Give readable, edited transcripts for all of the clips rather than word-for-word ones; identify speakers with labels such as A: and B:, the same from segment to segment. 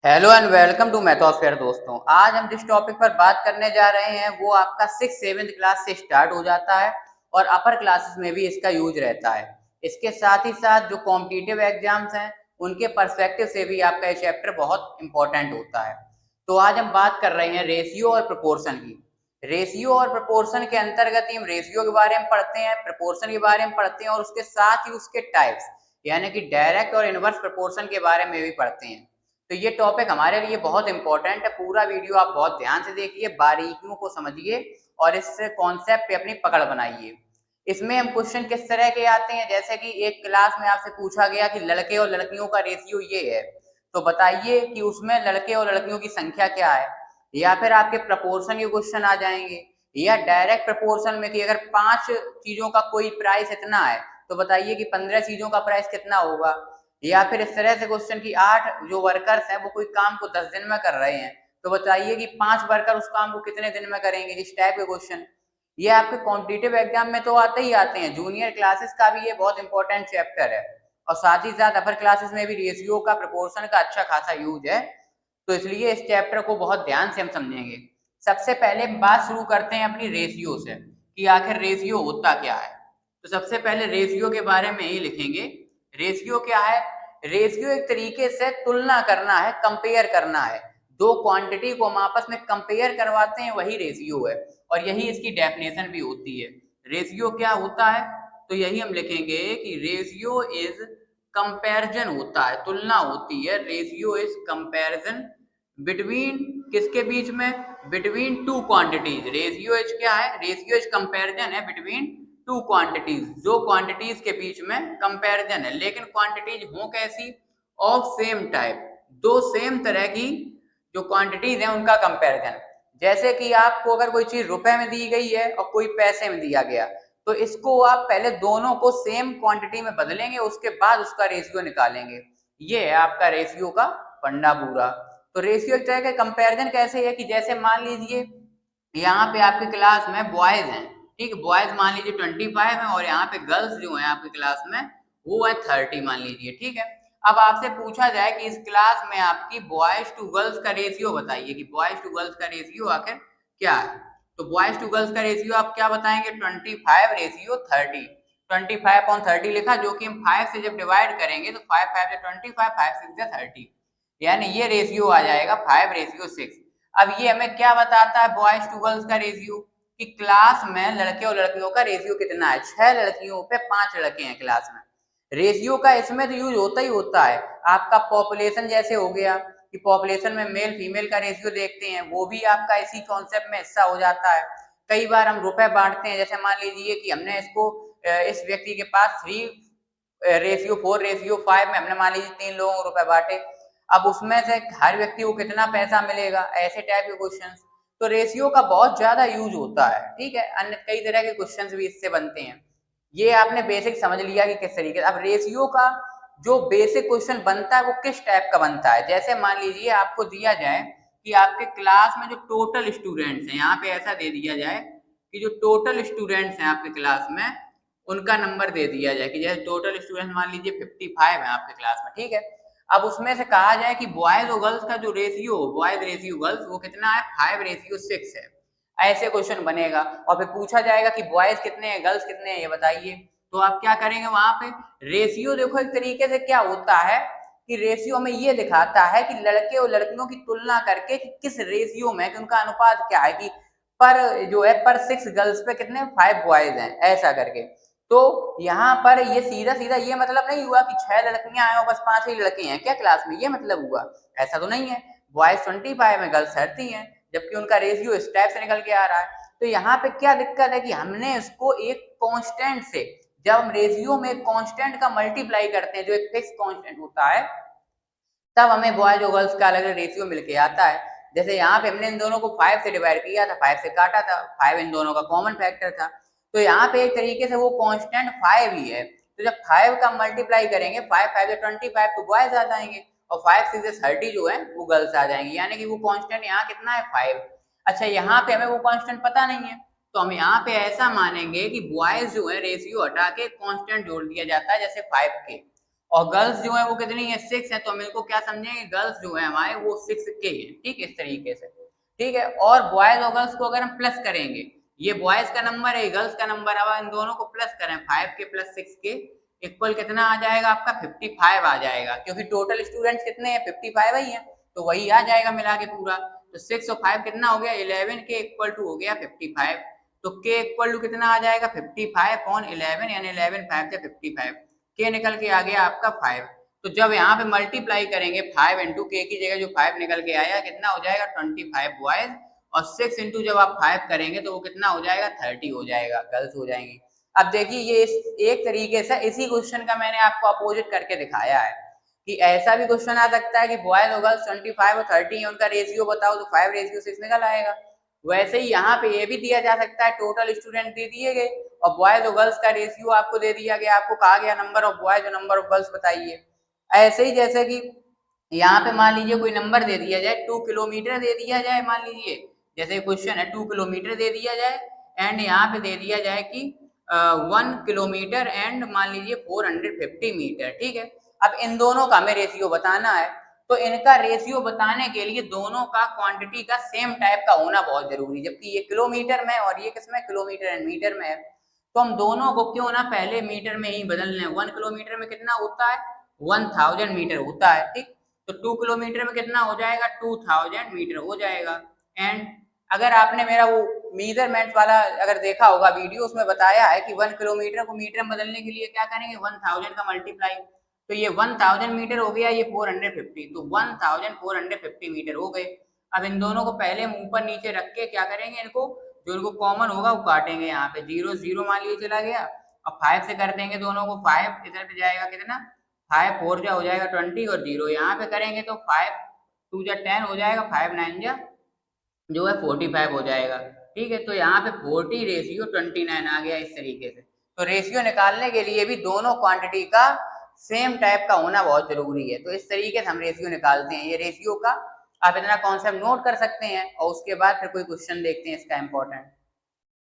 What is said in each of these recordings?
A: Hello and welcome to मैथोस्फेयर दोस्तों। आज हम जिस टॉपिक पर बात करने जा रहे हैं वो आपका 6th 7th क्लास से स्टार्ट हो जाता है और अपर क्लासेस में भी इसका यूज रहता है। इसके साथ ही साथ जो कॉम्पिटिटिव एग्जाम्स हैं उनके पर्सपेक्टिव से भी आपका ये चैप्टर बहुत इंपॉर्टेंट होता है। तो आज हम बात कर रहे हैं रेशियो और प्रपोर्शन की। रेशियो और प्रपोर्शन के अंतर्गत ही हम रेशियो के बारे में पढ़ते हैं, प्रपोर्शन के बारे में पढ़ते हैं और उसके साथ ही उसके टाइप्स यानी कि डायरेक्ट और इनवर्स प्रपोर्शन के बारे में भी पढ़ते हैं। तो ये टॉपिक हमारे लिए बहुत इंपॉर्टेंट है। पूरा वीडियो आप बहुत ध्यान से देखिए, बारीकियों को समझिए और इस कॉन्सेप्ट पे अपनी पकड़ बनाइए। इसमें हम क्वेश्चन किस तरह के आते हैं, जैसे कि एक क्लास में आपसे पूछा गया कि लड़के और लड़कियों का रेशियो ये है, तो बताइए कि उसमें लड़के और लड़कियों की संख्या क्या है। या फिर आपके प्रपोर्शन के क्वेश्चन आ जाएंगे, या डायरेक्ट प्रपोर्शन में कि अगर 5 चीजों का कोई प्राइस इतना है तो बताइए कि 15 चीजों का प्राइस कितना होगा। या फिर इस तरह से क्वेश्चन की 8 जो वर्कर्स हैं वो कोई काम को 10 दिन में कर रहे हैं, तो बताइए कि 5 वर्कर उस काम को कितने दिन में करेंगे। इस टाइप के क्वेश्चन ये आपके कॉम्पिटिटिव एग्जाम में तो आते ही आते हैं। जूनियर क्लासेस का भी ये बहुत इंपॉर्टेंट चैप्टर है और साथ ही साथ अपर क्लासेस में भी रेशियो का, प्रपोर्शन का अच्छा खासा यूज है। तो इसलिए इस चैप्टर को बहुत ध्यान से हम समझेंगे। सबसे पहले बात शुरू करते हैं अपनी रेशियो से कि आखिर रेशियो होता क्या है। तो सबसे पहले रेशियो के बारे में ही लिखेंगे। रेशियो क्या है? रेशियो एक तरीके से तुलना करना है, कंपेयर करना है। दो क्वांटिटी को हम आपस में कंपेयर करवाते हैं, वही रेशियो है और यही इसकी डेफिनेशन भी होती है। रेशियो क्या होता है? तो यही हम लिखेंगे कि रेशियो इज कंपैरिजन होता है, तुलना होती है। रेशियो इज कंपैरिजन बिटवीन, किसके बीच में? Between two quantities. Ratio is क्या है? रेशियो इज कंपैरिजन है बिटवीन टू क्वांटिटीज, जो क्वांटिटीज के बीच में कंपैरिजन है। लेकिन क्वांटिटीज हो कैसी? ऑफ सेम टाइप, दो सेम तरह की जो क्वांटिटीज हैं उनका कंपैरिजन। जैसे कि आपको अगर कोई चीज रुपए में दी गई है और कोई पैसे में दिया गया, तो इसको आप पहले दोनों को सेम क्वांटिटी में बदलेंगे, उसके बाद उसका रेशियो निकालेंगे। ये है आपका रेशियो का फंडा पूरा। तो रेशियो एक तरह का कंपैरिजन कैसे है कि जैसे मान लीजिए यहाँ पे आपकी क्लास में बॉयज हैं, ठीक है, बॉयज मान लीजिए 25 है और यहाँ पे गर्ल्स जो है आपकी क्लास में वो है 30 मान लीजिए, ठीक है। अब आपसे पूछा जाए कि इस क्लास में आपकी बॉयज टू गर्ल्स का रेशियो बताइए कि बॉयज टू गर्ल्स का रेशियो आखिर क्या है। तो बॉयज टू गर्ल्स का रेशियो आप क्या बताएंगे? 25 रेशियो 30। 25/30 लिखा, जो कि हम 5 से जब डिवाइड करेंगे तो 5 5 25, 5 6 30, यानी ये रेशियो आ जाएगा 5:6। अब ये हमें क्या बताता है बॉयज टू गर्ल्स का रेशियो, कि क्लास में लड़के और लड़कियों का रेशियो कितना है। 6 लड़कियों पे 5 लड़के हैं क्लास में। रेशियो का इसमें तो यूज होता ही होता है। आपका पॉपुलेशन जैसे हो गया कि पॉपुलेशन में मेल फीमेल का रेशियो देखते हैं, वो भी आपका इसी कॉन्सेप्ट में हिस्सा हो जाता है। कई बार हम रुपए बांटते हैं, जैसे मान लीजिए कि हमने इसको इस व्यक्ति के पास 3:4:5 में हमने मान लीजिए 3 लोगों को रुपए बांटे। अब उसमें से हर व्यक्ति को कितना पैसा मिलेगा, ऐसे टाइप के क्वेश्चंस। तो रेशियो का बहुत ज्यादा यूज होता है, ठीक है। अन्य कई तरह के क्वेश्चंस भी इससे बनते हैं। ये आपने बेसिक समझ लिया कि किस तरीके से। अब रेशियो का जो बेसिक क्वेश्चन बनता है वो किस टाइप का बनता है। जैसे मान लीजिए आपको दिया जाए कि आपके क्लास में जो टोटल स्टूडेंट्स हैं, यहाँ पे ऐसा दे दिया जाए कि जो टोटल स्टूडेंट्स हैं आपके क्लास में उनका नंबर दे दिया जाए कि जैसे टोटल स्टूडेंट मान लीजिए 55 है आपके क्लास में, ठीक है। अब उसमें से कहा जाए कि बॉयज और गर्ल्स का जो रेशियो, बॉयज रेशियो गर्ल्स, वो कितना है? 5:6 है। ऐसे क्वेश्चन बनेगा और फिर पूछा जाएगा कि बॉयज कितने हैं, गर्ल्स कितने हैं, ये बताइए। तो आप क्या करेंगे वहां पे? रेशियो देखो एक तरीके से क्या होता है कि रेशियो में ये दिखाता है कि लड़के और लड़कियों की तुलना करके कि किस रेशियो में, कि उनका अनुपात क्या है, कि पर जो है पर 6 गर्ल्स पे कितने 5 बॉयज हैं, ऐसा करके। तो यहाँ पर ये सीधा सीधा ये मतलब नहीं हुआ कि 6 लड़कियां आए और बस 5 ही लड़के हैं क्या क्लास में, ये मतलब हुआ? ऐसा तो नहीं है। बॉयज 25 है, गर्ल्स 30 हैं, जबकि उनका रेशियो इस टाइप से निकल के आ रहा है। तो यहाँ पे क्या दिक्कत है कि हमने इसको एक कांस्टेंट से, जब हम रेशियो में कांस्टेंट का मल्टीप्लाई करते हैं जो एक फिक्स कांस्टेंट होता है, तब हमें बॉयज और गर्ल्स का अलग अलग रेशियो मिलके आता है। जैसे यहाँ पे हमने इन दोनों को 5 से डिवाइड किया था, 5 से काटा था, 5 इन दोनों का कॉमन फैक्टर था। तो यहाँ पे एक तरीके से वो कांस्टेंट 5 ही है। तो जब 5 का मल्टीप्लाई करेंगे, 5 5 से 25 तो बॉयज आ जाएंगे और 5 6 से 30 जो है वो गर्ल्स आ जाएंगे, यानी कि वो कांस्टेंट यहाँ कितना है? 5। अच्छा, यहाँ पे हमें वो कांस्टेंट पता नहीं है, तो हम यहाँ पे ऐसा मानेंगे कि बॉयज जो है रेशियो हटा के कांस्टेंट जोड़ दिया जाता है, जैसे 5 के, और गर्ल्स जो है वो कितनी है 6 है, तो हम इनको क्या समझेंगे, गर्ल्स जो है हमारे वो 6 के हैं, ठीक है, इस तरीके से, ठीक है। और बॉयज और गर्ल्स को अगर हम प्लस करेंगे, ये बॉयज का नंबर है, गर्ल्स का नंबर, अब इन दोनों को प्लस करें 5 के प्लस 6 के इक्वल कितना आ जाएगा आपका 55 आ जाएगा, क्योंकि टोटल स्टूडेंट्स कितने हैं 55 ही है, तो वही आ जाएगा मिला के पूरा। तो 6 और 5 कितना हो गया 11 के इक्वल टू हो गया 55, तो के इक्वल टू कितना आ जाएगा 55/11, यानी 11 5 से 55, के निकल के आ गया आपका 5। तो जब यहाँ पे मल्टीप्लाई करेंगे 5 इंटू के की जगह जो 5 निकल के आया कितना हो जाएगा 25 बॉयज, और 6 इंटू जब आप 5 करेंगे तो वो कितना हो जाएगा 30 हो जाएगा, गर्ल्स हो जाएंगी। अब देखिए ये एक तरीके से इसी क्वेश्चन का मैंने आपको अपोजिट करके दिखाया है कि ऐसा भी क्वेश्चन आ सकता है कि बॉयज और गर्ल्स 25 और 30 है, उनका रेशियो बताओ तो 5:6 निकल आएगा। वैसे ही यहाँ पे ये भी दिया जा सकता है, टोटल स्टूडेंट दे दिए गए और बॉयज और गर्ल्स का रेशियो आपको दे दिया गया, आपको कहा गया नंबर ऑफ बॉयज और नंबर ऑफ गर्ल्स बताइए। ऐसे ही जैसे कि यहाँ पे मान लीजिए कोई नंबर दे दिया जाए 2 किलोमीटर दे दिया जाए, मान लीजिए जैसे क्वेश्चन है 2 किलोमीटर दे दिया जाए एंड यहाँ पे दे दिया जाए कि 1 किलोमीटर एंड मान लीजिए 450 मीटर, ठीक है। अब इन दोनों का हमें रेशियो बताना है, तो इनका रेशियो बताने के लिए दोनों का क्वांटिटी का सेम टाइप का होना बहुत जरूरी है, जबकि ये किलोमीटर में और ये किसमें किलोमीटर एंड मीटर में है, तो हम दोनों को क्यों ना पहले मीटर में ही बदल लें। 1 किलोमीटर में कितना होता है 1000 मीटर होता है, ठीक। तो 2 किलोमीटर में कितना हो जाएगा 2000 मीटर हो जाएगा। एंड अगर आपने मेरा वो मेजरमेंट वाला अगर देखा होगा वीडियो, उसमें बताया है कि 1 किलोमीटर को मीटर में बदलने के लिए क्या करेंगे 1000 का मल्टीप्लाई, तो ये 1000 मीटर हो गया, ये 450, तो 1450 मीटर हो गए। अब इन दोनों को पहले हम ऊपर नीचे रख के क्या करेंगे, इनको जो इनको कॉमन होगा वो काटेंगे, यहाँ पे 0 0 मान लीजिए चला गया, और 5 से कर देंगे दोनों को, 5 इधर पे जाएगा कितना 5 4 जा हो जाएगा 20, और 0 यहाँ पे करेंगे तो 5 2 जा 10 हो जाएगा, 5 9 जा जो है 45 हो जाएगा, ठीक है। तो यहाँ पे 40 रेशियो 29 आ गया इस तरीके से। तो रेशियो निकालने के लिए भी दोनों क्वांटिटी का सेम टाइप का होना बहुत जरूरी है, तो इस तरीके से हम रेशियो निकालते हैं। ये रेशियो का आप इतना कॉन्सेप्ट नोट कर सकते हैं और उसके बाद फिर कोई क्वेश्चन देखते हैं इसका इम्पोर्टेंट।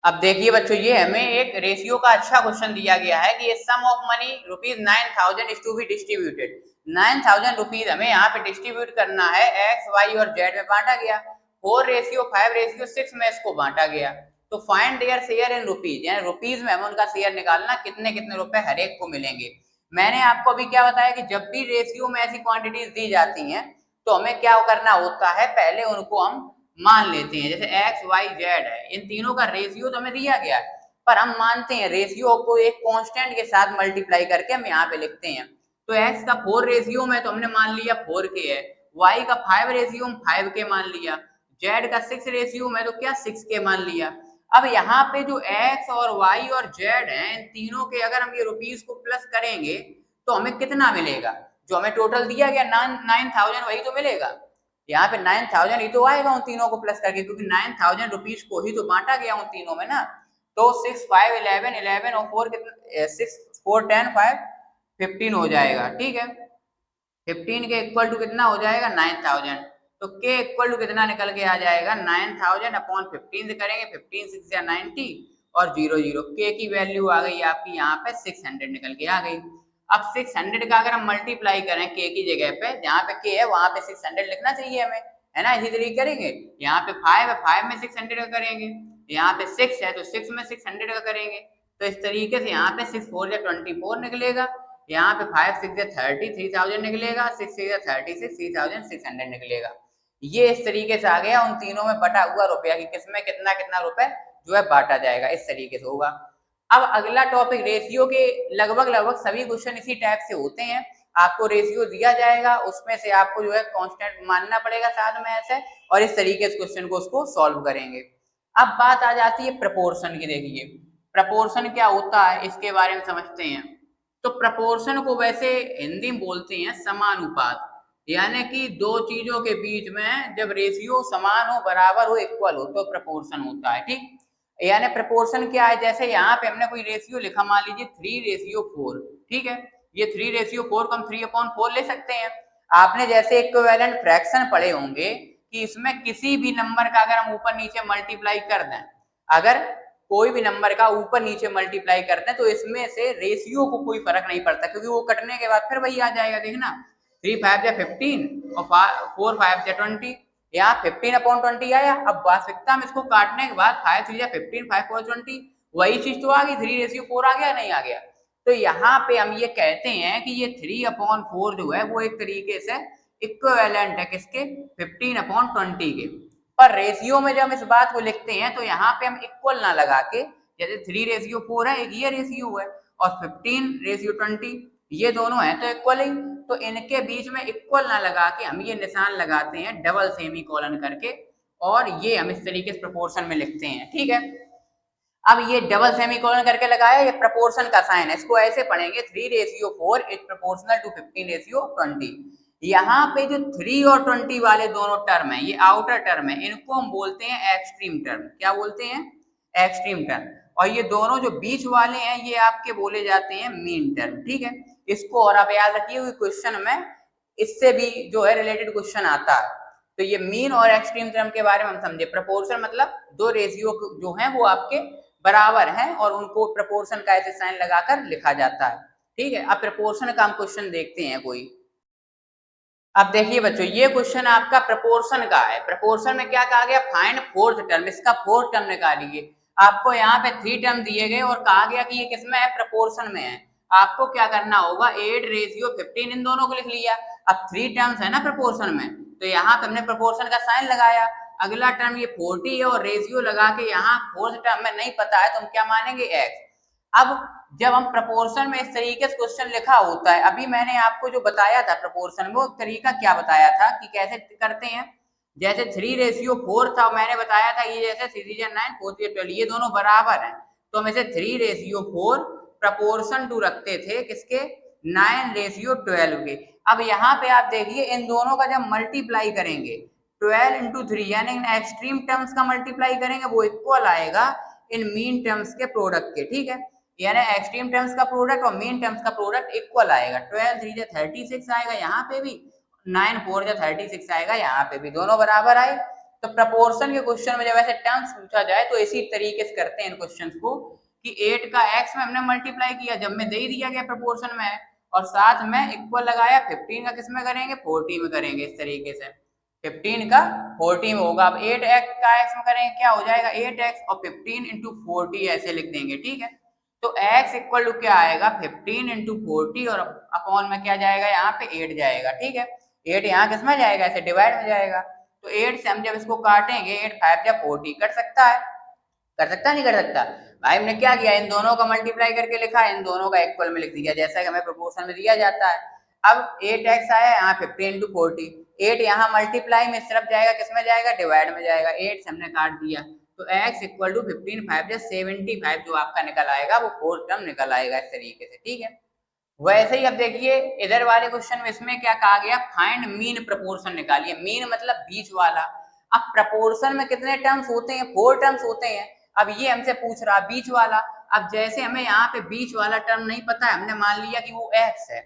A: अब देखिए बच्चों, ये हमें एक रेशियो का अच्छा क्वेश्चन दिया गया है कि sum of money ₹9000 is to be distributed. 9000 rupees हमें यहाँ पे डिस्ट्रीब्यूट करना है, एक्स वाई और जेड में बांटा गया, 4:5:6 में इसको बांटा गया। तो find their share in rupees, यानी रुपीज में हमें उनका शेयर निकालना, कितने कितने रुपए हर एक को मिलेंगे। मैंने आपको अभी क्या बताया कि जब भी रेशियो में ऐसी क्वांटिटीज दी जाती हैं तो हमें क्या करना होता है, पहले उनको हम मान लेते हैं। जैसे एक्स वाई जेड है, इन तीनों का रेशियो तो हमें दिया गया है, पर हम मानते हैं रेशियो को एक कांस्टेंट के साथ मल्टीप्लाई करके हम यहाँ पे लिखते हैं। तो एक्स का 4 रेशियो में तो हमने मान लिया 4 के है, वाई का 5 रेशियो में 5 के मान लिया, जेड का 6 रेशियो में तो क्या 6 के मान लिया। अब यहाँ पे जो एक्स और वाई और जेड है, इन तीनों के अगर हम ये रुपीज को प्लस करेंगे तो हमें कितना मिलेगा, जो हमें टोटल दिया गया 9000 वही तो मिलेगा। यहाँ पे 9000 ही तो आएगा उन तीनों को प्लस करके, क्योंकि 9000 रुपीज को ही तो बांटा गया उन तीनों में ना। तो 6 5 11 11 और 4 कितना 6 4 10 5 15 हो जाएगा, ठीक है। 15 के इक्वल टू कितना हो जाएगा 9000, तो के इक्वल टू कितना निकल के आ जाएगा 9000 अपॉन 15 से करेंगे, 15 6 या 90 और 0 0, के की वैल्यू आ गई आपकी यहाँ पे 600 निकल के आ गई। अब 600 का अगर हम मल्टीप्लाई करें के की जगह पे, जहाँ पे के है वहां पे 600 लिखना चाहिए हमें, है ना, इसी तरीके करेंगे। यहाँ पे 5 है, 5 में 600 का करेंगे, यहाँ पे 6 है तो 6 में 600 का करेंगे, तो इस तरीके से यहाँ पे 6 4 या 24 निकलेगा, यहाँ पे 5 6 या 30 3000 निकलेगा, 6 6 या 36 3600 निकलेगा। ये इस तरीके से आ गया उन तीनों में बटा हुआ रुपया कि किसमें कितना कितना रुपए जो है बांटा जाएगा, इस तरीके से होगा। अब अगला टॉपिक रेशियो के लगभग लगभग सभी क्वेश्चन इसी टाइप से होते हैं। आपको रेशियो दिया जाएगा, उसमें से आपको जो है कांस्टेंट मानना पड़ेगा साथ में ऐसे, और इस तरीके से क्वेश्चन को उसको सॉल्व करेंगे। अब बात आ जाती है प्रपोर्शन की। देखिए प्रपोर्शन क्या होता है इसके बारे में समझते हैं। तो प्रपोर्शन को वैसे हिंदी में बोलते हैं समानुपात, यानी कि दो चीजों के बीच में जब रेशियो समान हो, बराबर हो, इक्वल हो तो प्रपोर्शन होता है, ठीक। यानी प्रपोर्शन क्या है, जैसे यहाँ पे हमने कोई रेशियो लिखा, मान लीजिए 3:4, ठीक है। ये 3:4 को हम 3/4 ले सकते हैं। आपने जैसे इक्विवेलेंट फ्रैक्शन पढ़े होंगे कि इसमें किसी भी नंबर का अगर हम ऊपर नीचे मल्टीप्लाई कर दें, अगर कोई भी नंबर का ऊपर नीचे मल्टीप्लाई करते हैं तो इसमें से रेशियो को कोई फर्क नहीं पड़ता, क्योंकि वो कटने के बाद फिर वही आ जाएगा। देखना 3 5 या 15 और 4 5 या 20, यहाँ 15/20 आया। अब वास्तविकता में इसको काटने के बाद 5 3 या 15 5 4 20 वही चीज तो आ गई, 3:4 आ गया, नहीं आ गया। तो यहाँ पे हम ये कहते हैं कि ये 3/4 जो है वो एक तरीके से इक्विवेलेंट है किसके, 15/20 के। पर रेशियो में जब हम इस बात को लिखते हैं तो यहाँ पे हम इक्वल ना लगा के, जैसे 3:4 है, एक ये रेशियो है, और 15:20 ये दोनों है तो इक्वल ही, तो इनके बीच में इक्वल ना लगा के हम ये निशान लगाते हैं डबल सेमीकोलन करके, और ये हम इस तरीके से प्रोपोर्शन में लिखते हैं। ठीक है, अब ये डबल सेमीकोलन करके लगाया, ये प्रोपोर्शन का साइन है, इसको ऐसे पढ़ेंगे 3:4 इज प्रोपोर्शनल टू 15:20। यहाँ पे जो 3 और 20 वाले दोनों टर्म है, ये आउटर टर्म है, इनको हम बोलते हैं एक्सट्रीम टर्म। क्या बोलते हैं? Extreme term. और ये दोनों जो बीच वाले हैं ये आपके बोले जाते हैं मीन टर्म। ठीक है, इसको और आप याद रखिए क्वेश्चन में इससे भी जो है रिलेटेड क्वेश्चन आता है। तो ये मीन और एक्सट्रीम टर्म के बारे में हम समझे। प्रोपोर्शन मतलब दो रेशियो जो है वो आपके बराबर हैं और उनको प्रोपोर्शन का ऐसे साइन लगाकर लिखा जाता है। ठीक है, अब प्रोपोर्शन का हम क्वेश्चन देखते हैं कोई। अब देखिए बच्चों, ये क्वेश्चन आपका प्रोपोर्शन का है। प्रोपोर्शन में क्या कहा गया? फाइंड फोर्थ टर्म, इसका फोर्थ टर्म निकालिए। आपको यहाँ पे 3 टर्म दिए गए और कहा गया कि ये किसमें है? प्रोपोर्शन में है। आपको क्या करना होगा? 8:15 इन दोनों को लिख लिया। अब 3 टर्म्स है ना प्रोपोर्शन में, तो यहाँ पे हमने प्रोपोर्शन का साइन लगाया। अगला टर्म ये 40 है और रेशियो लगा के यहाँ फोर्थ टर्म में नहीं पता है तो हम क्या मानेंगे? एक्स। अब जब हम प्रपोर्शन में इस तरीके से क्वेश्चन लिखा होता है, अभी मैंने आपको जो बताया था प्रपोर्शन में, वो तरीका क्या बताया था कि कैसे करते हैं। जैसे 3:4 था, मैंने बताया था ये जैसे 3 9 4 12 ये दोनों बराबर हैं, तो हम इसे 3:4 प्रपोर्शन टू रखते थे किसके? 9:12 के। अब यहाँ पे आप देखिए इन दोनों का जब मल्टीप्लाई करेंगे 12 × 3 यानी इन एक्सट्रीम टर्म्स का मल्टीप्लाई करेंगे वो इक्वल आएगा इन मीन टर्म्स के प्रोडक्ट के। ठीक है, यानी एक्सट्रीम टर्म्स का प्रोडक्ट और मीन टर्म्स का प्रोडक्ट इक्वल आएगा। 12 3 36 आएगा यहाँ पे भी, 9 4 36 आएगा यहाँ पे भी, दोनों बराबर आए। तो प्रपोर्शन के क्वेश्चन में जब ऐसे टर्म्स पूछा जाए तो इसी तरीके से करते हैं इन क्वेश्चंस को कि 8 का x में हमने मल्टीप्लाई किया जब में दे दिया गया प्रपोर्शन में है, और साथ में इक्वल लगाया। 15 का किस में करेंगे? 40 में करेंगे। इस तरीके से 15 का 40 में होगा। अब 8x का x में करेंगे, क्या हो जाएगा? 8x और 15 × 40 ऐसे लिख देंगे। ठीक है, तो x इक्वल टू क्या आएगा? 15 × 40 और अपॉन में क्या जाएगा? यहाँ पे 8 जाएगा। ठीक है, 8 यहाँ किस में जाएगा? ऐसे डिवाइड में जाएगा। तो 8 से हम जब इसको काटेंगे 8 5 या 40 कट सकता है? कर सकता नहीं कर सकता? भाई हमने क्या किया? इन दोनों का मल्टीप्लाई करके लिखा, इन दोनों का इक्वल में लिख दिया जैसा कि हमें प्रोपोर्शन में दिया जाता है। अब 8x आया यहाँ 15 × 40, 8 यहाँ मल्टीप्लाई में सिर्फ जाएगा, किसमें जाएगा? डिवाइड में जाएगा। 8 से हमने काट दिया तो x इक्वल टू 15 5 या 75 जो आपका निकल आएगा वो फोर्थ टर्म निकल आएगा इस तरीके से। ठीक है, वैसे ही अब देखिए इधर वाले क्वेश्चन में इसमें क्या कहा गया? फाइंड मीन प्रपोर्शन निकालिए। मीन मतलब बीच वाला। अब प्रपोर्शन में कितने टर्म्स होते हैं? 4 टर्म्स होते हैं। अब ये हमसे पूछ रहा बीच वाला। अब जैसे हमें यहाँ पे बीच वाला टर्म नहीं पता है, हमने मान लिया कि वो x है।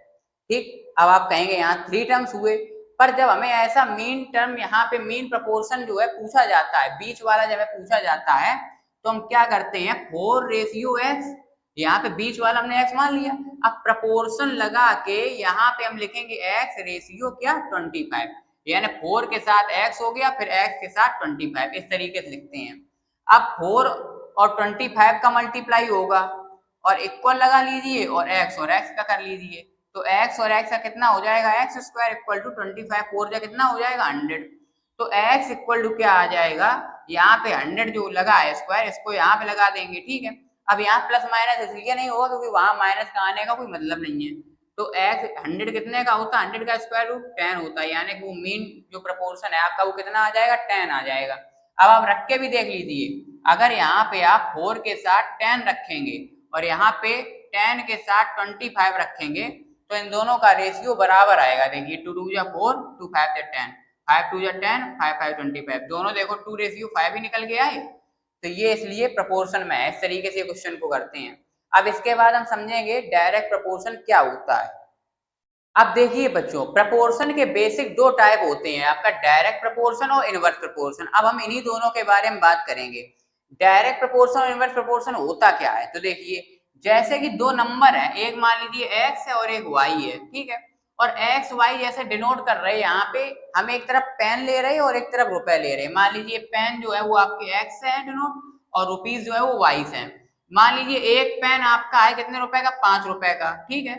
A: ठीक, अब आप कहेंगे यहाँ 3 टर्म्स हुए, पर जब हमें ऐसा मीन टर्म यहाँ पे मीन प्रपोर्शन जो है पूछा जाता है, बीच वाला जब पूछा जाता है तो हम क्या करते हैं? 4:x, यहाँ पे बीच वाला हमने x मान लिया। अब प्रपोर्शन लगा के यहाँ पे हम लिखेंगे x रेशियो क्या? 25, यानी 4 के साथ x हो गया, फिर x के साथ 25, इस तरीके से लिखते हैं। अब 4 और 25 का मल्टीप्लाई होगा और इक्वल लगा लीजिए और x का कर लीजिए, तो x और x का कितना हो जाएगा? x² इक्वल टू 25, 4 का कितना हो जाएगा? 100। तो x इक्वल टू क्या आ जाएगा? यहाँ पे 100 जो लगा है स्क्वायर, इसको यहाँ पे लगा देंगे। ठीक है, अब यहाँ प्लस माइनस इसलिए नहीं होगा क्योंकि वहां माइनस का आने का कोई मतलब नहीं है। तो x 100 कितने का होता है? 100 का स्क्वायर रूट 10 होता है, यानी कि वो मीन जो प्रपोर्शन है आपका वो कितना आ जाएगा? 10 आ जाएगा। अब आप रख के भी देख लीजिए, अगर यहाँ पे आप 4 के साथ 10 रखेंगे और यहाँ पे 10 के साथ 25 रखेंगे तो इन दोनों का रेशियो बराबर आएगा। देखिए 2 2 जा 4, 2 5 जा 10, 5 2 जा 10, 5 5 25, दोनों देखो 2:5 ही निकल गया है। तो ये इसलिए प्रपोर्शन में है। इस तरीके से क्वेश्चन को करते हैं। अब इसके बाद हम समझेंगे डायरेक्ट प्रपोर्शन क्या होता है। अब देखिए बच्चों, प्रपोर्शन के बेसिक 2 टाइप होते हैं, आपका डायरेक्ट प्रपोर्शन और इनवर्स प्रपोर्शन। अब हम इन्हीं दोनों के बारे में बात करेंगे। डायरेक्ट प्रोपोर्शन और इनवर्स प्रोपोर्शन होता क्या है, तो देखिए जैसे कि दो नंबर है, एक मान लीजिए x है और एक y है, ठीक है, और x y जैसे डिनोट कर रहे हैं, यहाँ पे हम एक तरफ पेन ले रहे हैं और एक तरफ रुपए ले रहे हैं। मान लीजिए पेन जो है वो आपके x से है डिनोट और रुपीज जो है वो y से है। मान लीजिए एक पेन आपका है कितने रुपए का, 5 रुपए का, ठीक है,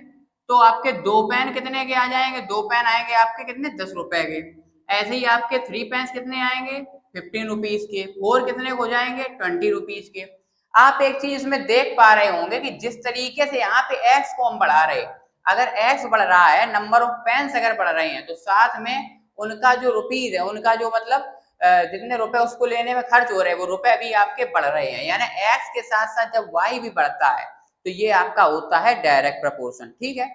A: तो आपके दो पेन कितने के आ जाएंगे, दो पेन आएंगे आपके कितने, 10 रुपए के। ऐसे ही आपके 3 पेन्स कितने आएंगे, 15 रुपीज के। 4 कितने हो जाएंगे, 20 रुपीज के। आप एक चीज इसमें देख पा रहे होंगे कि जिस तरीके से यहाँ पे एक्स को हम बढ़ा रहे, अगर एक्स बढ़ रहा है, नंबर ऑफ पेन्स अगर बढ़ रहे हैं, तो साथ में उनका जो रुपीज है, उनका जो मतलब जितने रुपए उसको लेने में खर्च हो रहे हैं, वो रुपए भी आपके बढ़ रहे हैं। यानी एक्स के साथ साथ जब वाई भी बढ़ता है तो ये आपका होता है डायरेक्ट प्रपोर्शन, ठीक है।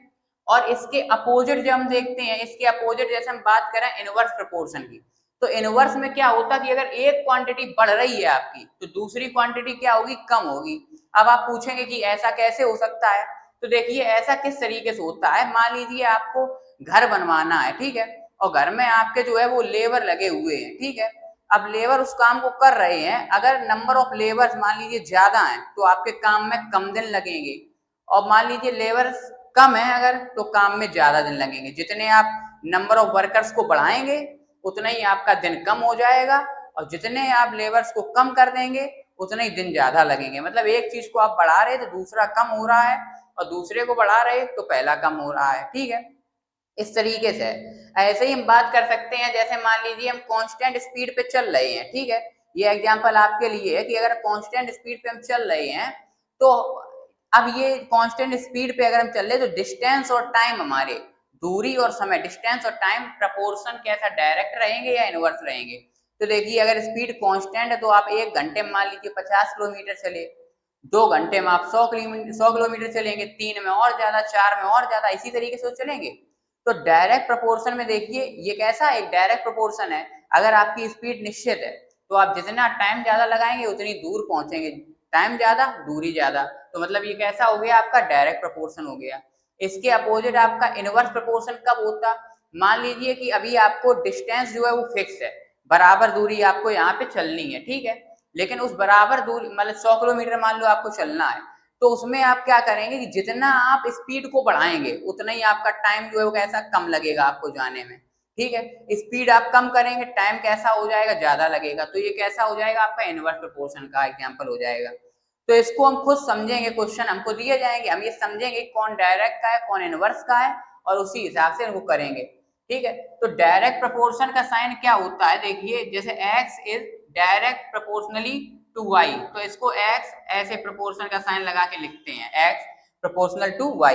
A: और इसके अपोजिट जब हम देखते हैं, इसके अपोजिट जैसे हम बात करें इनवर्स प्रपोर्शन की, तो इनवर्स में क्या होता है कि अगर एक क्वांटिटी बढ़ रही है आपकी, तो दूसरी क्वांटिटी क्या होगी, कम होगी। अब आप पूछेंगे कि ऐसा कैसे हो सकता है, तो देखिए ऐसा किस तरीके से होता है। मान लीजिए आपको घर बनवाना है, ठीक है, और घर में आपके जो है वो लेबर लगे हुए हैं, ठीक है। अब लेबर उस काम को कर रहे हैं, अगर नंबर ऑफ लेबर मान लीजिए ज्यादा है तो आपके काम में कम दिन लगेंगे, और मान लीजिए लेबर कम है अगर, तो काम में ज्यादा दिन लगेंगे। जितने आप नंबर ऑफ वर्कर्स को बढ़ाएंगे उतना ही आपका दिन कम हो जाएगा, और जितने आप लेबर्स को कम कर देंगे उतने ही दिन ज्यादा लगेंगे। मतलब एक चीज को आप बढ़ा रहे तो दूसरा कम हो रहा है, और दूसरे को बढ़ा रहे तो पहला कम हो रहा है, ठीक है। इस तरीके से ऐसे ही हम बात कर सकते हैं, जैसे मान लीजिए हम कांस्टेंट स्पीड पे चल रहे हैं, ठीक है, ये एग्जांपल आपके लिए है कि अगर कांस्टेंट स्पीड पे हम चल रहे हैं, तो अब ये कांस्टेंट स्पीड पे अगर हम चल रहे हैं तो डिस्टेंस और टाइम, हमारे दूरी और समय, डिस्टेंस और टाइम प्रपोर्शन कैसा, डायरेक्ट रहेंगे या इनवर्स रहेंगे। तो देखिए अगर स्पीड कांस्टेंट है तो आप 1 घंटे में मान लीजिए 50 किलोमीटर चले, 2 घंटे में आप 100 किलोमीटर चलेंगे, 3 में और ज्यादा, 4 में और ज्यादा, इसी तरीके से चलेंगे। तो डायरेक्ट प्रोपोर्शन में देखिए ये कैसा एक डायरेक्ट प्रोपोर्शन है, अगर आपकी स्पीड निश्चित है तो आप जितना टाइम ज्यादा लगाएंगे उतनी दूर पहुंचेंगे, टाइम ज्यादा दूरी ज्यादा, तो मतलब ये कैसा हो गया, आपका डायरेक्ट प्रोपोर्शन हो गया। इसके अपोजिट आपका इनवर्स प्रोपोर्शन कब होता, मान लीजिए कि अभी आपको डिस्टेंस जो है वो फिक्स है, बराबर दूरी आपको यहाँ पे चलनी है, ठीक है, लेकिन उस बराबर दूरी मतलब 100 किलोमीटर मान लो आपको चलना है, तो उसमें आप क्या करेंगे कि जितना आप स्पीड को बढ़ाएंगे उतना ही आपका टाइम जो है वो कैसा, कम लगेगा आपको जाने में, ठीक है। स्पीड आप कम करेंगे, टाइम कैसा हो जाएगा, ज्यादा लगेगा, तो ये कैसा हो जाएगा, आपका इनवर्स प्रोपोर्शन का एग्जांपल हो जाएगा। तो इसको हम खुद समझेंगे, क्वेश्चन हमको दिए जाएंगे, हम ये समझेंगे कौन डायरेक्ट का है कौन इनवर्स का है, और उसी हिसाब से इनको करेंगे, ठीक है। तो डायरेक्ट प्रोपोर्शन का साइन क्या होता है, देखिए जैसे x is direct proportionally to y, तो इसको x ऐसे प्रोपोर्शन का साइन लगा के लिखते हैं, x प्रोपोर्शनल टू y,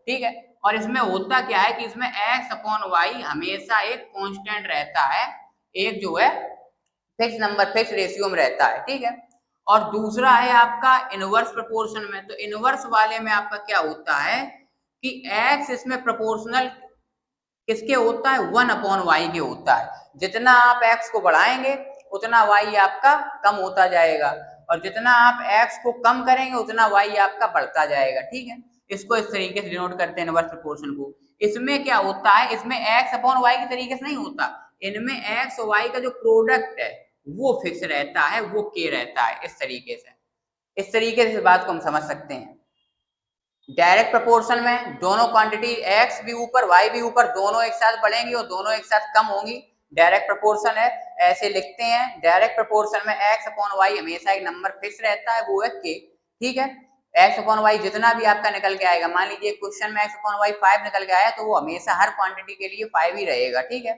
A: ठीक है। और इसमें होता क्या है कि इसमें x अपॉन y हमेशा एक कांस्टेंट रहता है, एक जो है फिक्स नंबर, फिक्स रेशियो में रहता है, ठीक है। और दूसरा है आपका इनवर्स प्रोपोर्शन में, तो इनवर्स वाले में आपका क्या होता है कि x इसमें प्रोपोर्शनल किसके होता है, 1/y के होता है। जितना आप x को बढ़ाएंगे उतना y आपका कम होता जाएगा, और जितना आप x को कम करेंगे उतना y आपका बढ़ता जाएगा, ठीक है। इसको इस तरीके से डिनोट करते हैं इनवर्स प्रोपोर्शन को। इसमें क्या होता है, इसमें x अपॉन y के तरीके से नहीं होता, इनमें x और y का जो प्रोडक्ट है वो फिक्स रहता है, वो k रहता है, इस तरीके से। इस तरीके से बात को हम समझ सकते हैं। डायरेक्ट प्रोपोर्शन में दोनों क्वांटिटी x भी ऊपर y भी ऊपर दोनों एक साथ बढ़ेंगी और दोनों एक साथ कम होंगी, डायरेक्ट प्रोपोर्शन है, ऐसे लिखते हैं। डायरेक्ट प्रोपोर्शन में x अपॉन y हमेशा एक नंबर फिक्स रहता है, वो है k, ठीक है। x अपॉन y जितना भी आपका निकल के आएगा, मान लीजिए क्वेश्चन में x अपॉन y 5 निकल के आया तो वो हमेशा हर क्वांटिटी के लिए 5 ही रहेगा, ठीक है।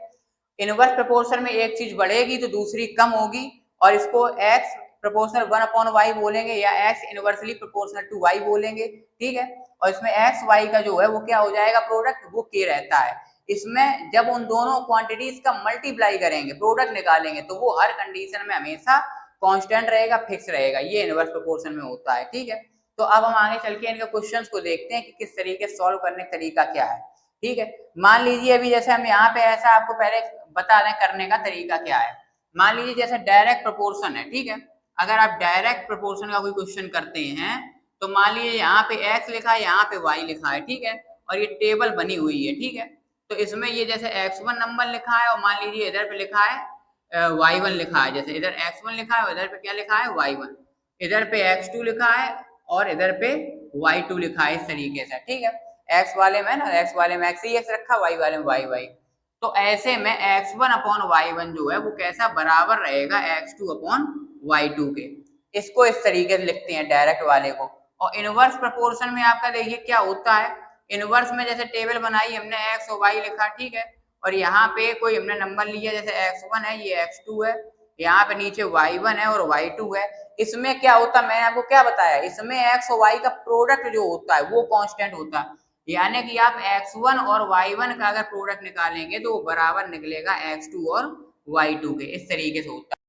A: इनवर्स प्रोपोर्शन में एक चीज बढ़ेगी तो दूसरी कम होगी, और इसको x प्रोपोर्शनल 1/y बोलेंगे या x inversely proportional to y बोलेंगे, ठीक है। और इसमें x y का जो है वो क्या हो जाएगा, प्रोडक्ट, वो k रहता है। इसमें जब उन दोनों क्वांटिटीज का मल्टीप्लाई करेंगे, प्रोडक्ट निकालेंगे, तो वो हर कंडीशन में हमेशा कांस्टेंट रहेगा, फिक्स रहेगा, ये इनवर्स प्रोपोर्शन में होता है, ठीक है। तो अब हम आगे चल के इनके क्वेश्चंस को देखते हैं कि किस तरीके से सॉल्व करने का तरीका क्या है, ठीक है। मान लीजिए अभी जैसे हम यहाँ पे ऐसा आपको पहले बता दें करने का तरीका क्या है। मान लीजिए जैसे डायरेक्ट प्रोपोर्शन है, ठीक है, अगर आप डायरेक्ट प्रोपोर्शन का कोई क्वेश्चन करते हैं तो मान लीजिए यहाँ पे x लिखा है, यहाँ पे y लिखा है, ठीक है, और ये टेबल बनी हुई है, ठीक है। तो इसमें ये जैसे x1 नंबर लिखा है और मान लीजिए इधर पे लिखा है y1 लिखा है, जैसे इधर x1 लिखा है और इधर पे क्या लिखा है y1, इधर पे x2 लिखा है और इधर पे y2 लिखा है, इस तरीके से, ठीक है। x वाले में ना, x वाले में x ही x रखा, y वाले में y। तो ऐसे में x1 अपॉन y1 जो है वो कैसा बराबर रहेगा x2 अपॉन y2 के। इसको इस तरीके से लिखते हैं डायरेक्ट वाले को। और इनवर्स प्रोपोर्शन में आपका देखिए क्या होता है, इनवर्स में जैसे टेबल बनाई हमने x और y लिखा, ठीक है, और यहाँ पे कोई हमने नंबर लिया, जैसे x1 है, ये x2 है, यहाँ पे नीचे y1 है और y2 है। इसमें क्या होता है, मैंने आपको क्या बताया, इसमें x और y का प्रोडक्ट जो होता है वो कांस्टेंट होता है, यानी कि आप x1 और y1 का अगर प्रोडक्ट निकालेंगे तो वो बराबर निकलेगा x2 और y2 के, इस तरीके से होता है।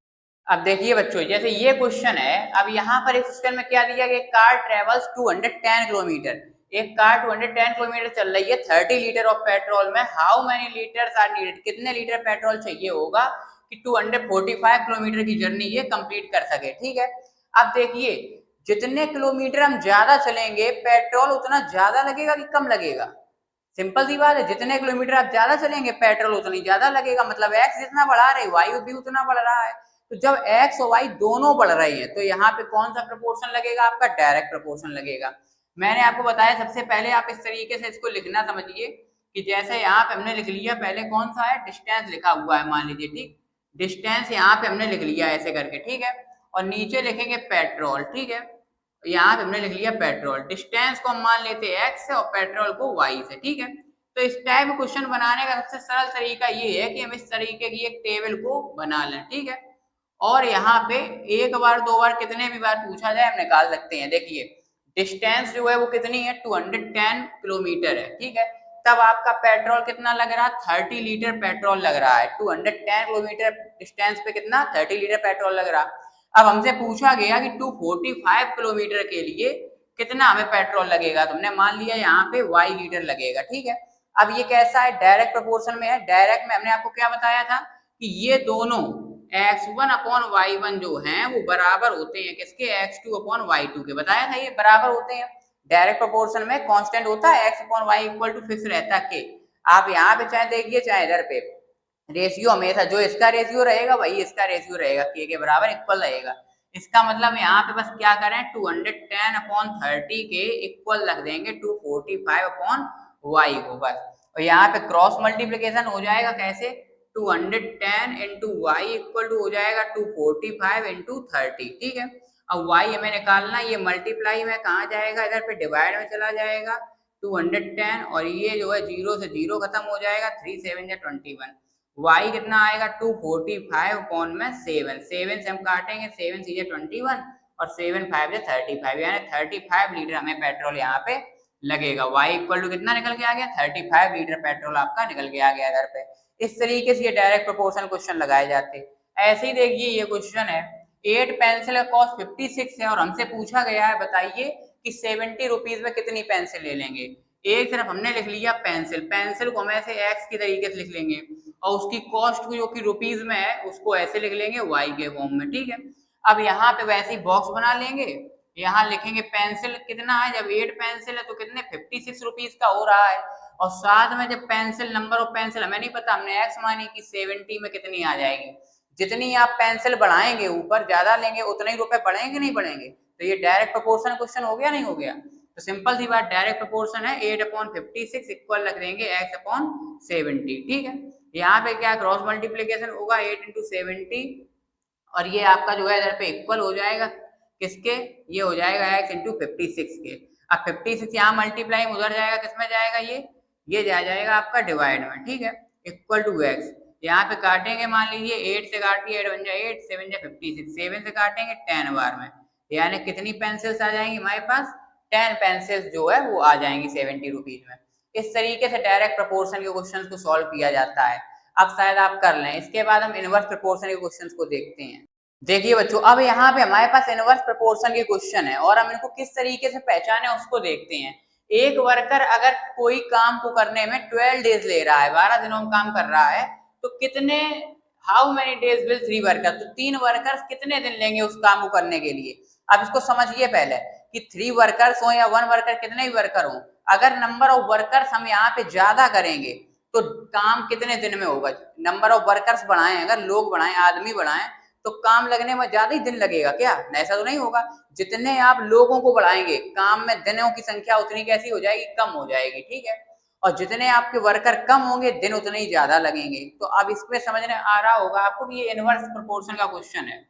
A: अब देखिए बच्चों, जैसे ये क्वेश्चन है, अब यहाँ पर इस क्वेश्चन में क्या दिया गया, कार ट्रेवल्स 210 किलोमीटर, एक कार 210 किलोमीटर चल रही है 30 लीटर ऑफ पेट्रोल में, how many litres are needed, कितने लीटर पेट्रोल चाहिए होगा कि 245 किलोमीटर की जर्नी ये कंप्लीट कर सके, ठीक है। अब देखिए, जितने किलोमीटर हम ज्यादा चलेंगे पेट्रोल उतना ज्यादा लगेगा कि कम लगेगा, सिंपल सी बात है, जितने किलोमीटर आप ज्यादा चलेंगे पेट्रोल उतनी ज्यादा लगेगा, मतलब एक्स जितना बढ़ा रहे वाई भी उतना बढ़ रहा है। तो जब एक्स और वाई दोनों बढ़ रही हैं तो यहाँ पे कौन सा प्रपोर्शन लगेगा, आपका डायरेक्ट प्रपोर्शन लगेगा। मैंने आपको बताया सबसे पहले आप इस तरीके से इसको लिखना समझिए कि जैसे यहाँ पे हमने लिख लिया, पहले कौन सा है, डिस्टेंस लिखा हुआ है मान लीजिए, ठीक, डिस्टेंस यहाँ पे हमने लिख लिया ऐसे करके, ठीक है, और नीचे लिखेंगे पेट्रोल, ठीक है, यहाँ पे हमने लिख लिया पेट्रोल, डिस्टेंस को हम मान लेते हैं x से और पेट्रोल को y से, ठीक है। तो इस टाइप का क्वेश्चन बनाने का सबसे सरल तरीका ये है कि हम इस तरीके की एक टेबल को बना लें, ठीक है, और यहाँ पे एक बार दो बार कितने भी बार पूछा जाए हम निकाल सकते हैं। देखिए डिस्टेंस जो है वो कितनी है, 210 किलोमीटर है, ठीक है, तब आपका पेट्रोल कितना लग रहा है, 30 लीटर पेट्रोल लग रहा है, 210 किलोमीटर डिस्टेंस पे कितना, 30 लीटर पेट्रोल लग रहा। अब हमसे पूछा गया कि 245 किलोमीटर के लिए कितना हमें पेट्रोल लगेगा, तो हमने मान लिया यहाँ पे y लीटर लगेगा, ठीक है। अब ये कैसा है, डायरेक्ट प्रोपोर्शन में है, डायरेक्ट में हमने आपको क्या बताया था कि ये दोनों x1 अपॉन y1 जो हैं वो बराबर होते हैं किसके, x2 अपॉन y2 के, बताया था ये बराबर होते हैं। डायरेक्ट प्रोपोर्शन में कांस्टेंट होता है x upon y equal to fix रहता है के। आप यहाँ पे चाहे देखिए चाहे इधर पे रेशियो हमेशा जो इसका रेशियो रहेगा वही इसका रेशियो रहेगा, के बराबर इक्वल रहेगा। इसका मतलब यहाँ पे बस क्या करें, 210 अपॉन 30 के इक्वल रख देंगे 245 अपॉन वाई को बस, और यहाँ पे क्रॉस मल्टीप्लीकेशन हो जाएगा कैसे, 210 इंटू वाई इक्वल टू हो जाएगा 245 इंटू 30, ठीक है। अब वाई हमें निकालना, ये मल्टीप्लाई में कहाँ जाएगा, इधर पे डिवाइड में चला जाएगा 210, और ये जो है जीरो से जीरो खत्म हो जाएगा, 3 7 या 21, y कितना आएगा 245 अपॉन में 7, 7 से हम काटेंगे, 7 से 21 और 7 5 से 35, यानी 35 लीटर हमें पेट्रोल यहाँ पे लगेगा। y इक्वल टू कितना निकल के आ गया, 35 लीटर पेट्रोल आपका निकल के आ गया इधर पे। इस तरीके से ये डायरेक्ट प्रोपोर्शनल क्वेश्चन लगाए जाते हैं। ऐसे ही देखिए ये क्वेश्चन है, 8 पेंसिल का कॉस्ट 56 है और हमसे पूछा गया है बताइए कि 70 रुपीज में कितनी पेंसिल ले लेंगे। एक तरफ हमने लिख लिया पेंसिल, पेंसिल को हम ऐसे एक्स की तरीके से लिख लेंगे और उसकी कॉस्ट जो कि रुपीज में है उसको ऐसे लिख लेंगे वाई के फॉर्म में, ठीक है। अब यहाँ पे वैसे ही बॉक्स बना लेंगे, यहाँ लिखेंगे पेंसिल कितना है, जब 8 पेंसिल है तो कितने 56 रुपीज का हो रहा है, और साथ में जब पेंसिल नंबर ऑफ पेंसिल हमें नहीं पता, हमने एक्स मानी कि 70 में कितनी आ जाएगी। जितनी आप पेंसिल बढ़ाएंगे ऊपर ज्यादा लेंगे उतने ही रुपए बढ़ेंगे नहीं बढ़ेंगे, तो ये डायरेक्ट प्रोपोर्शन क्वेश्चन हो गया नहीं हो गया। तो सिंपल सी बात, डायरेक्ट प्रोपोर्शन है 8 अपॉन 56 इक्वल रख देंगे x अपॉन 70, ठीक है। यहाँ पे क्या क्रॉस मल्टीप्लीकेशन होगा 8 इंटू 70, और ये आपका जो है इधर पे इक्वल हो जाएगा किसके, ये हो जाएगा x इंटू 56 के। अब 56 यहाँ मल्टीप्लाई उधर जाएगा, किसमें जाएगा, ये जाएगा आपका डिवाइड में, ठीक है, इक्वल टू x। यहाँ पे काटेंगे, मान लीजिए 8 से काटिए, 8 बन जाए 8, 7 जा 56, 7 से काटेंगे 10 बार में, यानी कितनी पेंसिल्स आ जाएंगी हमारे पास, 10 पेंसिल्स जो है वो आ जाएंगी 70 रुपीज में। इस तरीके से डायरेक्ट प्रोपोर्शन के क्वेश्चंस को सॉल्व किया जाता है। अब शायद आप कर लें। इसके बाद हम इनवर्स प्रोपोर्शन के क्वेश्चंस को देखते हैं। देखिए बच्चों, अब यहाँ पे हमारे पास इनवर्स प्रोपोर्शन के क्वेश्चन है और हम इनको किस तरीके से पहचाने उसको देखते हैं। एक वर्कर अगर कोई काम को करने में 12 डेज ले रहा है, 12 दिनों में काम कर रहा है, तो कितने, how many days will 3 worker, तो 3 वर्कर्स कितने दिन लेंगे उस काम को करने के लिए। अब इसको समझिए पहले कि 3 वर्कर्स हो या 1 वर्कर, कितने भी वर्कर हो, अगर नंबर ऑफ वर्कर्स हम यहाँ पे ज्यादा करेंगे तो काम कितने दिन में होगा। नंबर ऑफ वर्कर्स बढ़ाएं, अगर लोग बढ़ाएं, आदमी बढ़ाएं, तो काम लगने में ज्यादा ही दिन लगेगा क्या? ऐसा तो नहीं होगा। जितने आप लोगों को बढ़ाएंगे काम में दिनों की संख्या उतनी कैसी हो जाएगी? कम हो जाएगी, ठीक है। और जितने आपके वर्कर कम होंगे दिन उतने ही ज्यादा लगेंगे। तो अब इसमें समझने आ रहा होगा आपको कि ये इनवर्स प्रोपोर्शन का क्वेश्चन है।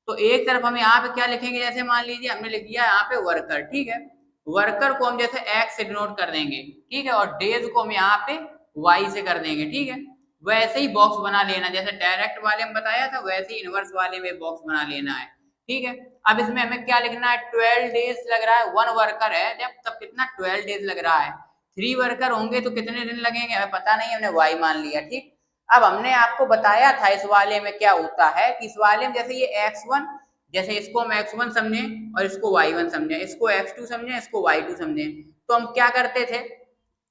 A: तो एक तरफ हम यहाँ पे क्या लिखेंगे, जैसे मान लीजिए हमने लिख दिया यहाँ पे वर्कर, ठीक है। वर्कर को हम जैसे एक्स से डिनोट कर देंगे, ठीक है, और डेज को हम यहाँ पे वाई से कर देंगे, ठीक है। वैसे ही बॉक्स बना लेना, जैसे डायरेक्ट वाले में बताया था वैसे ही इनवर्स वाले में बॉक्स बना लेना है, ठीक है। अब इसमें हमें क्या लिखना है, 12 डेज लग रहा है, 1 वर्कर है जब, तब कितना 12 डेज लग रहा है। 3 वर्कर होंगे तो कितने दिन लगेंगे हमें पता नहीं, हमने वाई मान लिया, ठीक। अब हमने आपको बताया था इस वाले में क्या होता है कि इस वाले में जैसे ये x1, जैसे इसको हम x1 समझे और इसको y1 समझे, इसको x2 समझे, इसको y2 समझे, तो हम क्या करते थे,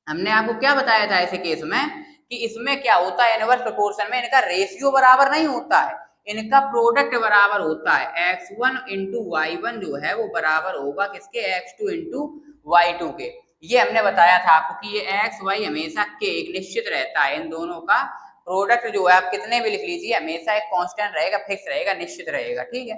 A: हमने आपको क्या बताया था ऐसे केस में कि इसमें क्या होता है, इनवर्स प्रोपोर्शन में इनका रेशियो बराबर नहीं होता है, इनका प्रोडक्ट बराबर होता है। x1 इंटू y1 जो है वो बराबर होगा किसके, x2 इंटू y2 के। ये हमने बताया था आपको कि ये x y हमेशा के एक निश्चित रहता है, इन दोनों का प्रोडक्ट जो है आप कितने भी लिख लीजिए हमेशा एक कांस्टेंट रहेगा, फिक्स रहेगा, निश्चित रहेगा, ठीक है।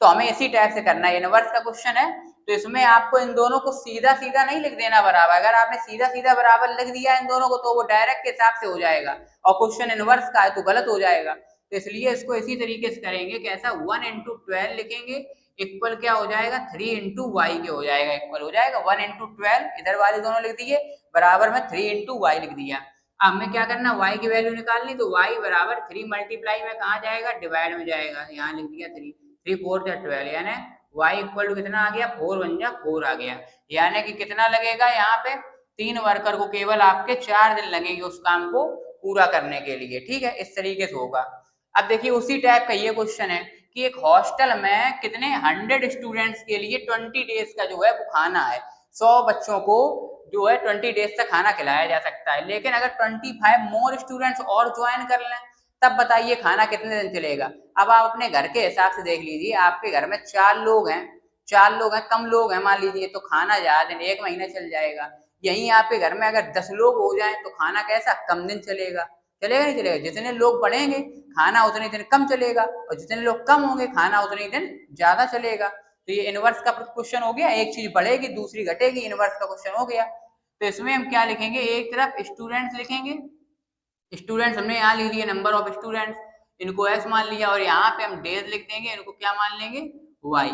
A: तो हमें इसी टाइप से करना है, इनवर्स का क्वेश्चन है तो इसमें आपको इन दोनों को सीधा सीधा नहीं लिख देना बराबर, अगर आपने सीधा सीधा बराबर लिख दिया इन दोनों को तो वो डायरेक्ट के हिसाब से हो जाएगा और क्वेश्चन इनवर्स का है तो गलत हो जाएगा। तो इसलिए इसको इसी तरीके से करेंगे कि ऐसा 1 इंटू 12 लिखेंगे, इक्वल क्या हो जाएगा, 3 इंटू वाई के हो जाएगा, इक्वल हो जाएगा 1 इंटू 12, इधर वाले दोनों लिख दिए, बराबर में 3 इंटू वाई लिख दिया। अब हमें क्या करना, y की वैल्यू निकालनी, तो y बराबर 3 मल्टीप्लाई में कहाँ जाएगा, डिवाइड में जाएगा, यहाँ लिख दिया 3, 3 4 जा 12, यानी y इक्वल टू कितना आ गया, 4 1 जा 4 आ गया, यानी कि कितना लगेगा यहाँ पे, 3 वर्कर को केवल आपके 4 दिन लगेंगे उस काम को पूरा करने के लिए, ठीक है। इस तरीके से होगा। अब देखिए उसी टाइप का ये क्वेश्चन है कि एक हॉस्टल में कितने 100 स्टूडेंट्स के लिए 20 डेज का जो है वो खाना है, 100 बच्चों को जो है 20 डेज तक खाना खिलाया जा सकता है, लेकिन अगर 25 मोर स्टूडेंट्स और ज्वाइन कर लें तब बताइए खाना कितने दिन चलेगा। अब आप अपने घर के हिसाब से देख लीजिए, आपके घर में 4 लोग हैं, 4 लोग हैं, कम लोग हैं मान लीजिए, तो खाना ज्यादा दिन 1 महीना चल जाएगा। यहीं आपके घर में अगर 10 लोग हो जाएं तो खाना कैसा कम दिन चलेगा, चलेगा नहीं चलेगा, जितने लोग बढ़ेंगे खाना उतने दिन कम चलेगा और जितने लोग कम होंगे खाना उतने दिन ज्यादा चलेगा। तो ये इनवर्स का क्वेश्चन हो गया, एक चीज बढ़ेगी दूसरी घटेगी, इनवर्स का क्वेश्चन हो गया। तो इसमें हम क्या लिखेंगे, एक तरफ स्टूडेंट्स लिखेंगे, स्टूडेंट्स हमने यहाँ लिख दिया नंबर ऑफ स्टूडेंट्स, इनको x मान लिया, और यहाँ पे हम डेज लिख देंगे, इनको क्या मान लेंगे y।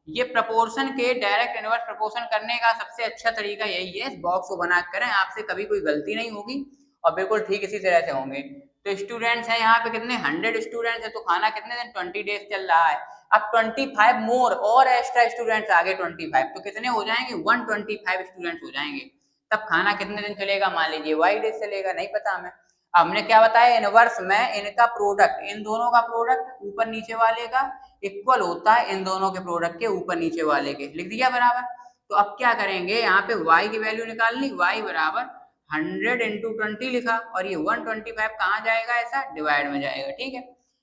A: ये प्रपोर्शन के डायरेक्ट इनवर्स प्रपोर्शन करने का सबसे अच्छा तरीका यही है, इस बॉक्स को बना करें, आपसे कभी कोई गलती नहीं होगी और बिल्कुल ठीक इसी तरह से होंगे। तो स्टूडेंट्स हैं यहाँ पे कितने 100 स्टूडेंट्स है, तो खाना कितने दिन 20 डेज चल रहा है। अब 25 मोर और एक्स्ट्रा स्टूडेंट्स आगे 25, तो कितने हो जाएंगे 125 स्टूडेंट्स हो जाएंगे, तब खाना कितने दिन चलेगा, मान लीजिए वाई डेज चलेगा, नहीं पता हमें। हमने क्या बताया, इनवर्स में इनका प्रोडक्ट, इन दोनों का प्रोडक्ट ऊपर नीचे वाले का इक्वल होता है इन दोनों के प्रोडक्ट के ऊपर नीचे वाले के, लिख दिया बराबर। तो अब क्या करेंगे, यहाँ पे y की वैल्यू निकालनी, y बराबर 100 इंटू 20 लिखा, और ये 125 कहाँ जाएगा, ऐसा डिवाइड में जाएगा, ठीक है।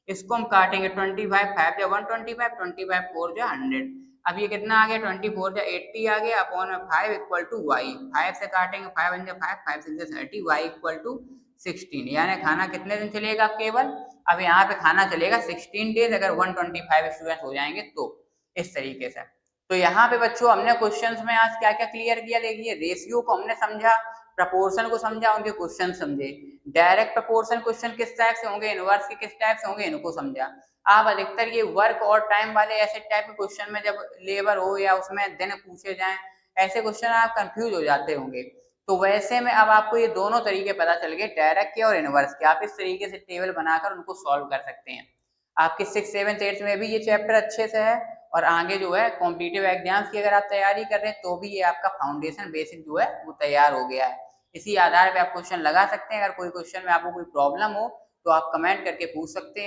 A: इसको हम काटेंगे, 25 5 जा 125, 25 4 जा 100, अब ये कितना आ गया, 24 जा 80 आ गया, अपॉन में 5 इक्वल टू वाई, 5 से काटेंगे 5 1 जा 5, 5 6 जा 30, वाई इक्वल टू 16, यानी खाना कितने दिन चलेगा केवल, अब यहाँ पे खाना चलेगा 16 डेज अगर 125 स्टूडेंट्स हो जाएंगे तो, इस तरीके से। तो यहाँ पे बच्चों हमने क्वेश्चंस में आज क्या क्या क्लियर किया, देखिए रेशियो को हमने समझा, प्रपोर्शन को समझा, उनके क्वेश्चन समझे, डायरेक्ट प्रपोर्शन क्वेश्चन किस टाइप से होंगे, इनवर्स के किस टाइप से होंगे, इनको समझा। आप अधिकतर ये वर्क और टाइम वाले ऐसे टाइप के क्वेश्चन में जब लेबर हो या उसमें दिन पूछे जाएं, ऐसे क्वेश्चन आप कंफ्यूज हो जाते होंगे। तो वैसे में अब आपको ये दोनों तरीके पता चल गए, डायरेक्ट के और इनवर्स के, आप इस तरीके से टेबल बनाकर उनको सॉल्व कर सकते हैं। आपके 6th 7th 8th में भी ये चैप्टर अच्छे से है, और आगे जो है कॉम्पिटिटिव एग्जाम्स की अगर आप तैयारी कर रहे हैं तो भी ये आपका फाउंडेशन बेसिक जो है वो तैयार हो गया है। इसी आधार पे आप क्वेश्चन लगा सकते हैं, अगर कोई क्वेश्चन में आपको कोई प्रॉब्लम हो तो आप कमेंट करके पूछ सकते हैं।